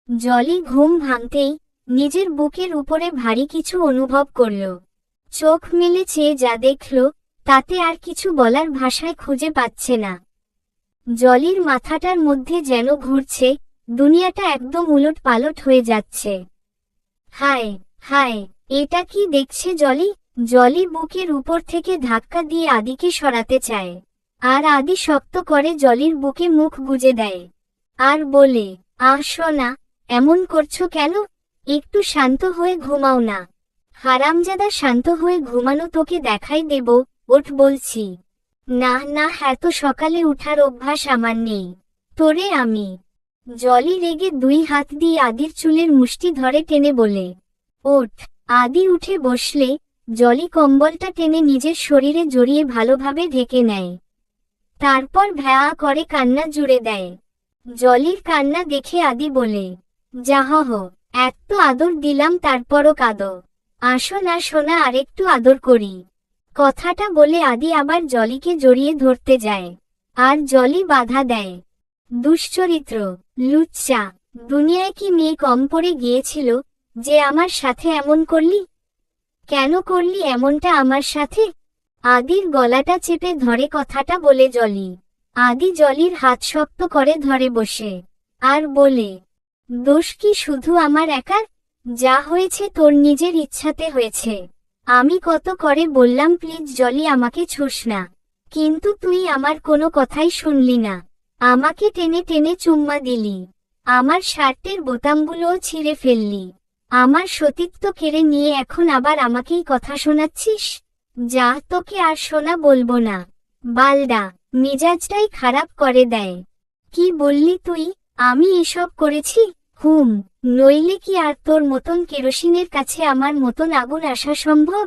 জলি ঘুম ভাঙতেই নিজের বুকের উপরে ভারী কিছু অনুভব করল। চোখ মেলে চেয়ে যা দেখল তাতে আর কিছু বলার ভাষায় খুঁজে পাচ্ছে না। জলির মাথাটার মধ্যে যেন ঘুরছে, দুনিয়াটা একদম উলট পালট হয়ে যাচ্ছে। হায় হায়, এটা কি দেখছে জলি? জলি বুকের উপর থেকে ধাক্কা দিয়ে আদিকে সরাতে চায়, আর আদি শক্ত করে জলির বুকে মুখ গুজে দেয় আর বলে, আসো না, এমন করছো কেন? একটু শান্ত হয়ে ঘুমাও না। হারামজাদা, শান্ত হয়ে ঘুমানো তোকে দেখাই দেব, ওঠ বলছি। না না, এত সকালে উঠার অভ্যাস আমার নেই। তোরে আমি। জলি রেগে দুই হাত দিয়ে আদির চুলের মুষ্টি ধরে টেনে বলে, ওঠ। আদি উঠে বসলে জলি কম্বলটা টেনে নিজের শরীরে জড়িয়ে ভালোভাবে ঢেকে নেয়। তারপর ভ্যাঁ করে কান্না জুড়ে দেয়। জলির কান্না দেখে আদি বলে, যাহহ, এত আদর দিলাম তারপরও কাঁদো। আসো না সোনা, আরেকটু আদর করি। কথাটা বলে আদি আবার জলিকে জড়িয়ে ধরতে যায়, আর জলি বাধা দেয়। দুশ্চরিত্র, লুচ্চা, দুনিয়ায় কি মেয়ে কম পড়ে গিয়েছিল যে আমার সাথে এমন করলি? কেন করলি এমনটা আমার সাথে? আদির গলাটা চেপে ধরে কথাটা বলে জলি। আদি জলির হাত শক্ত করে ধরে বসে আর বলে, দোষ কি শুধু আমার একার? যা হয়েছে তোর নিজের ইচ্ছাতে হয়েছে। আমি কত করে বললাম প্লিজ জলি আমাকে ছোস না, কিন্তু তুই আমার কোনো কথাই শুনলি না। আমাকে টেনে টেনে চুম্মা দিলি, আমার শার্টের বোতামগুলোও ছিঁড়ে ফেললি, আমার সতীত্ব কেড়ে নিয়ে এখন আবার আমাকেই কথা শোনাচ্ছিস? যা, তোকে আর শোনা বলবো না। বালডা, মেজাজটাই খারাপ করে দেয়। কি বললি তুই? আমি এসব করেছি? নইলে কি আর তোর মতন কেরোসিনের কাছে আমার মতন আগুন আসা সম্ভব?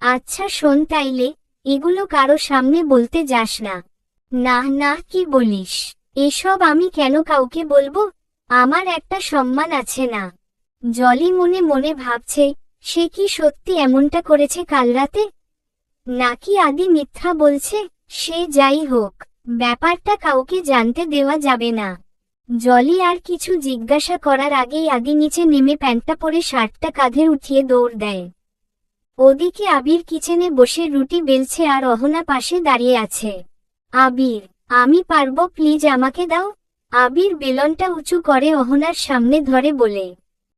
আচ্ছা শোন, তাইলে এগুলো কারো সামনে বলতে যাস না। না না, কি বলিস? এসব আমি কেন কাউকে বলবো? আমার একটা সম্মান আছে না? জলি মনে মনে ভাবছে, সে কি সত্যি এমনটা করেছে কাল রাতে, নাকি আদি মিথ্যা বলছে? সে যাই হোক, ব্যাপারটা কাউকে জানতে দেওয়া যাবে না। জলি আর কিছু জিজ্ঞাসা করার আগেই আদি নিচে নেমে প্যান্টটা পরে শার্টটা কাঁধে উঠিয়ে দৌড় দেয়। ওদিকে আবির কিচেনে বসে রুটি বেলছে আর অহনা পাশে দাঁড়িয়ে আছে। আবির, আমি পারবো, প্লিজ আমাকে দাও। আবির বেলনটা উঁচু করে অহনার সামনে ধরে বলে,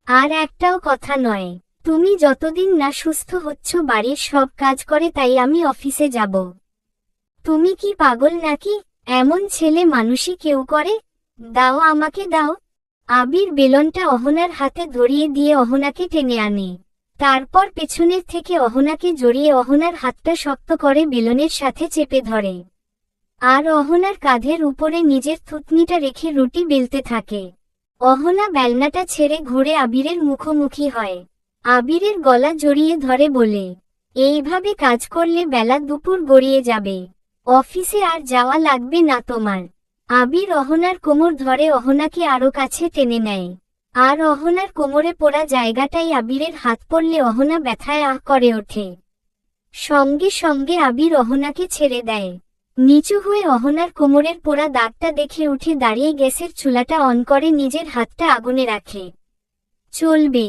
আর একটাও কথা নয়। তুমি যতদিন না সুস্থ হচ্ছ বাড়ির সব কাজ করে, তাই আমি অফিসে যাব। তুমি কি পাগল নাকি? এমন ছেলে মানুষই কেউ করে? দাও, আমাকে দাও। আবির বেলনটা অহনার হাতে ধরিয়ে দিয়ে অহনাকে টেনে আনে। তারপর পেছনের থেকে অহনাকে জড়িয়ে অহনার হাতটা শক্ত করে বেলনের সাথে চেপে ধরে, আর অহনার কাঁধের উপরে নিজের থুতনিটা রেখে রুটি বেলতে থাকে। অহনা বেলনাটা ছেড়ে ঘুরে আবিরের মুখোমুখি হয়। আবিরের গলা জড়িয়ে ধরে বলে, এইভাবে কাজ করলে বেলা দুপুর গড়িয়ে যাবে, অফিসে আর যাওয়া লাগবে না তোমার। আবির অহনার কোমর ধরে অহনাকে আরো কাছে টেনে নেয়, আর অহনার কোমরে পোড়া জায়গাটাই আবিরের হাত পড়লে অহনা ব্যথায় আহ করে ওঠে। সঙ্গে সঙ্গে আবির অহনাকে ছেড়ে দেয়। নিচু হয়ে অহনার কোমরের পোড়া দাগটা দেখে উঠে দাঁড়িয়ে গ্যাসের চুলাটা অন করে নিজের হাতটা আগুনে রাখে। চলবে।